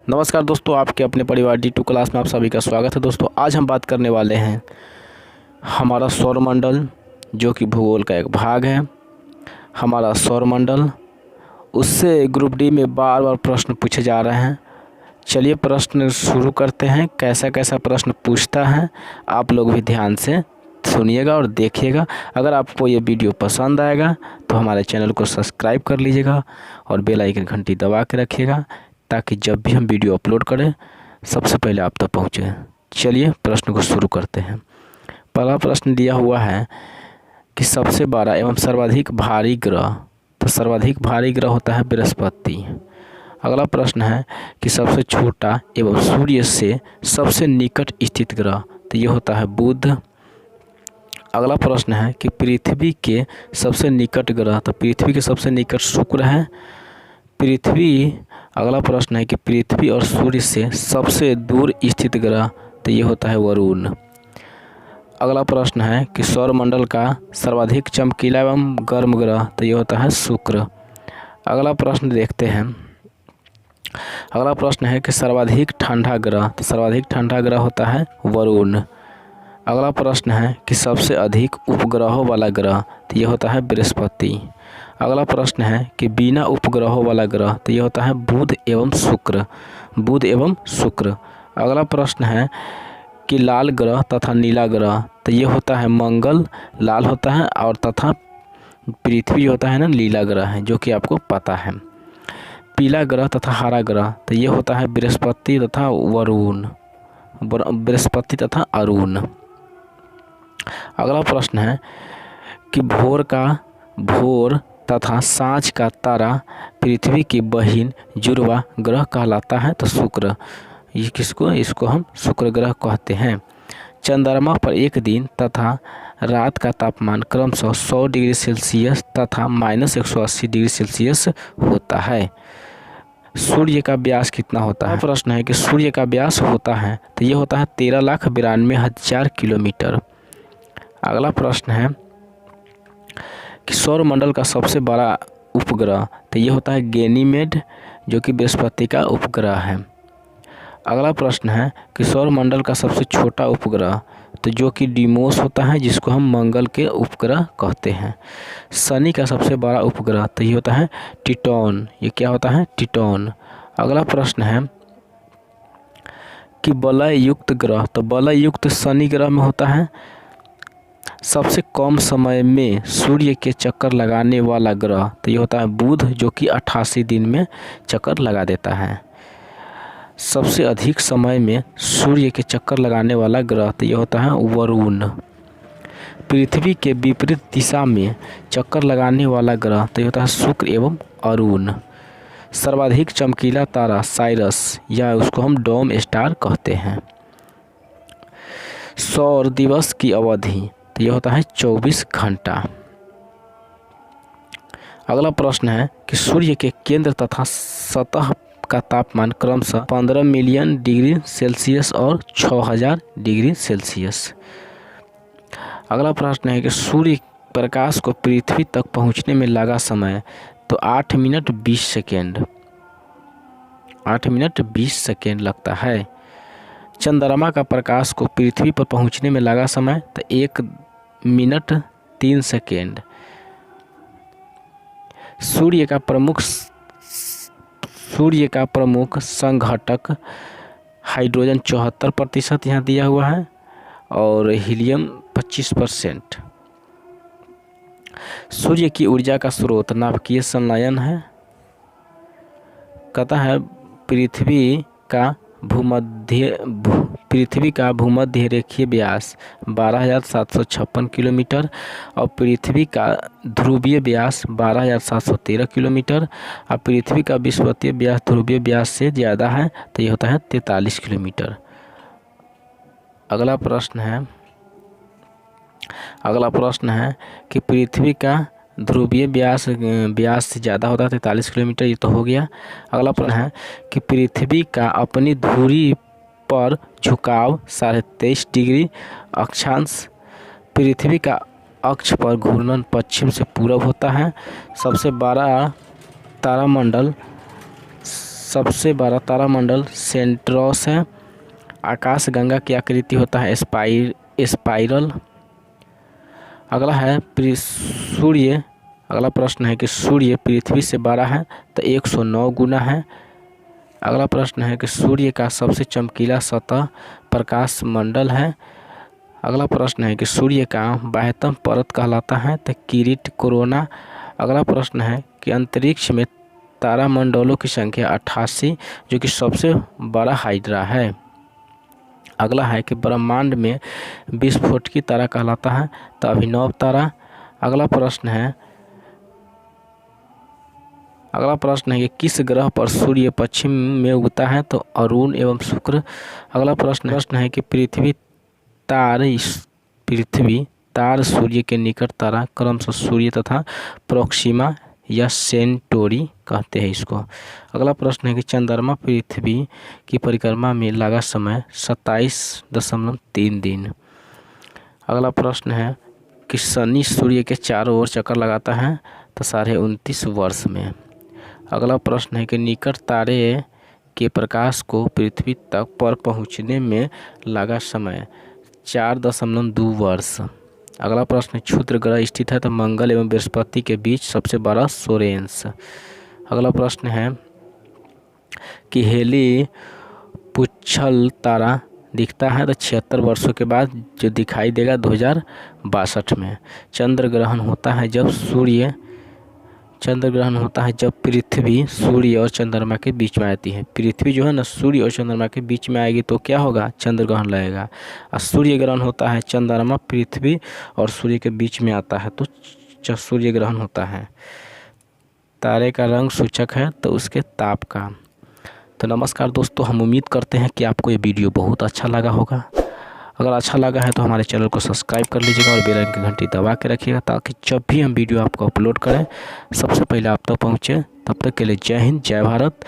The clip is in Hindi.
नमस्कार दोस्तों, आपके अपने परिवार D2 क्लास में आप सभी का स्वागत है। दोस्तों आज हम बात करने वाले हैं हमारा सौरमंडल, जो कि भूगोल का एक भाग है। हमारा सौरमंडल, उससे ग्रुप डी में बार बार प्रश्न पूछे जा रहे हैं। चलिए प्रश्न शुरू करते हैं। कैसा कैसा प्रश्न पूछता है आप लोग भी ध्यान से सुनिएगा और देखिएगा। अगर आपको ये वीडियो पसंद आएगा तो हमारे चैनल को सब्सक्राइब कर लीजिएगा और बेल आइकन घंटी दबा के रखिएगा, ताकि जब भी हम वीडियो अपलोड करें सबसे पहले आप तक पहुँचे। चलिए प्रश्न को शुरू करते हैं। पहला प्रश्न दिया हुआ है कि सबसे बड़ा एवं सर्वाधिक भारी ग्रह, तो सर्वाधिक भारी ग्रह होता है बृहस्पति। अगला प्रश्न है कि सबसे छोटा एवं सूर्य से सबसे निकट स्थित ग्रह, तो ये होता है बुध। अगला प्रश्न है कि पृथ्वी के सबसे निकट ग्रह, तो पृथ्वी के सबसे निकट शुक्र है। अगला प्रश्न है कि पृथ्वी और सूर्य से सबसे दूर स्थित ग्रह, तो ये होता है वरुण। अगला प्रश्न है कि सौरमंडल का सर्वाधिक चमकीला एवं गर्म ग्रह, तो ये होता है शुक्र। अगला प्रश्न देखते हैं। अगला प्रश्न है कि सर्वाधिक ठंडा ग्रह, तो सर्वाधिक ठंडा ग्रह होता है वरुण। अगला प्रश्न है कि सबसे अधिक उपग्रहों वाला ग्रह, तो ये होता है बृहस्पति। अगला प्रश्न है कि बिना उपग्रहों वाला ग्रह, तो ये होता है बुध एवं शुक्र। अगला प्रश्न है कि लाल ग्रह तथा नीला ग्रह, तो ये होता है मंगल, लाल होता है, और तथा पृथ्वी होता है ना नीला ग्रह है, जो कि आपको पता है। पीला ग्रह तथा हरा ग्रह, तो ये होता है बृहस्पति तथा अरुण। अगला प्रश्न है कि भोर तथा सांझ का तारा पृथ्वी की बहिन जुड़वा ग्रह कहलाता है, तो शुक्र। इसको हम शुक्र ग्रह कहते हैं। चंद्रमा पर एक दिन तथा रात का तापमान क्रमशः 100 डिग्री सेल्सियस तथा -180 डिग्री सेल्सियस होता है। सूर्य का व्यास कितना होता है? प्रश्न है कि सूर्य का व्यास होता है, तो ये होता है 13,92,000 किलोमीटर। अगला प्रश्न है कि सौरमंडल का सबसे बड़ा उपग्रह, तो ये होता है गैनीमेड, जो कि बृहस्पति का उपग्रह है। अगला प्रश्न है कि सौरमंडल का सबसे छोटा उपग्रह, तो जो कि डीमोस होता है, जिसको हम मंगल के उपग्रह कहते हैं। शनि का सबसे बड़ा उपग्रह, तो ये होता है टिटॉन। ये क्या होता है? टिटॉन। अगला प्रश्न है कि वलय युक्त ग्रह, तो वलय युक्त शनि ग्रह में होता है। सबसे कम समय में सूर्य के चक्कर लगाने वाला ग्रह, तो ये होता है बुध, जो कि 88 दिन में चक्कर लगा देता है। सबसे अधिक समय में सूर्य के चक्कर लगाने वाला ग्रह, तो ये होता है वरुण। पृथ्वी के विपरीत दिशा में चक्कर लगाने वाला ग्रह, तो ये होता है शुक्र एवं अरुण। सर्वाधिक चमकीला तारा साइरस, या उसको हम डोम स्टार कहते हैं। सौर दिवस की अवधि, तो यह होता है 24 घंटा। अगला प्रश्न है कि सूर्य के केंद्र तथा सतह का तापमान क्रमशः 15 मिलियन डिग्री सेल्सियस और 6000 डिग्री सेल्सियस। अगला प्रश्न है कि सूर्य प्रकाश को पृथ्वी तक पहुंचने में लगा समय, तो 8 मिनट 20 सेकेंड। 8 मिनट 20 सेकेंड लगता है। चंद्रमा का प्रकाश को पृथ्वी पर पहुंचने में लगा समय, तो 1 मिनट 3 सेकेंड। सूर्य का प्रमुख संघटक हाइड्रोजन 74% यहाँ दिया हुआ है, और हीलियम 25%। सूर्य की ऊर्जा का स्रोत नाभिकीय संलयन है। कहता है पृथ्वी का भूमध्य रेखीय व्यास 12,756 किलोमीटर, और पृथ्वी का ध्रुवीय व्यास 12,713 किलोमीटर, और पृथ्वी का विषुवतीय व्यास ध्रुवीय व्यास से ज़्यादा है, तो ये होता है 43 किलोमीटर। अगला प्रश्न है कि पृथ्वी का ध्रुवीय व्यास से ज़्यादा होता है 43 किलोमीटर, ये तो हो गया। अगला प्रश्न है कि पृथ्वी का अपनी धुरी पर झुकाव 23.5 डिग्री अक्षांश, पृथ्वी का अक्ष पर घूर्णन पश्चिम से पूरब होता है। सबसे बड़ा तारामंडल सबसे बड़ा तारामंडल सेंट्रोस है। आकाशगंगा की आकृति होता है स्पाइरल। अगला है सूर्य। अगला प्रश्न है कि सूर्य पृथ्वी से बड़ा है तो 109 गुना है। अगला प्रश्न है कि सूर्य का सबसे चमकीला सतह प्रकाश मंडल है। अगला प्रश्न है कि सूर्य का बाह्यतम परत कहलाता है तो किरीट कोरोना। अगला प्रश्न है कि अंतरिक्ष में तारामंडलों की संख्या 88 जो कि सबसे बड़ा हाइड्रा है। अगला है कि ब्रह्मांड में विस्फोटकी तारा कहलाता है तो अभिनव तारा। अगला प्रश्न है कि किस ग्रह पर सूर्य पश्चिम में उगता है तो अरुण एवं शुक्र। अगला प्रश्न है कि पृथ्वी तार सूर्य के निकट तारा क्रमशः सूर्य तथा प्रोक्सिमा या सेंटोरी कहते हैं इसको। अगला प्रश्न है कि चंद्रमा पृथ्वी की परिक्रमा में लगा समय 27.3 दिन। अगला प्रश्न है कि शनि सूर्य के चारों ओर चक्कर लगाता है तो 29.5 वर्ष में। अगला प्रश्न है कि निकट तारे के प्रकाश को पृथ्वी तक पर पहुंचने में लगा समय 4.2 वर्ष। अगला प्रश्न क्षुद्र ग्रह स्थित है तो मंगल एवं बृहस्पति के बीच सबसे बड़ा सोरेंस। अगला प्रश्न है कि हेली पुच्छल तारा दिखता है तो 76 वर्षों के बाद जो दिखाई देगा 2062 में। चंद्र ग्रहण होता है जब पृथ्वी सूर्य और चंद्रमा के बीच में आती है। पृथ्वी जो है ना सूर्य और चंद्रमा के बीच में आएगी तो क्या होगा, चंद्र ग्रहण लगेगा। और सूर्य ग्रहण होता है चंद्रमा पृथ्वी और सूर्य के बीच में आता है तो सूर्य ग्रहण होता है। तारे का रंग सूचक है तो उसके ताप का। तो नमस्कार दोस्तों, हम उम्मीद करते हैं कि आपको ये वीडियो बहुत अच्छा लगा होगा। अगर अच्छा लगा है तो हमारे चैनल को सब्सक्राइब कर लीजिएगा और बेल आइकन की घंटी दबा के रखिएगा ताकि जब भी हम वीडियो आपको अपलोड करें सबसे पहले आप तक पहुँचे। तब तक के लिए जय हिंद, जय भारत।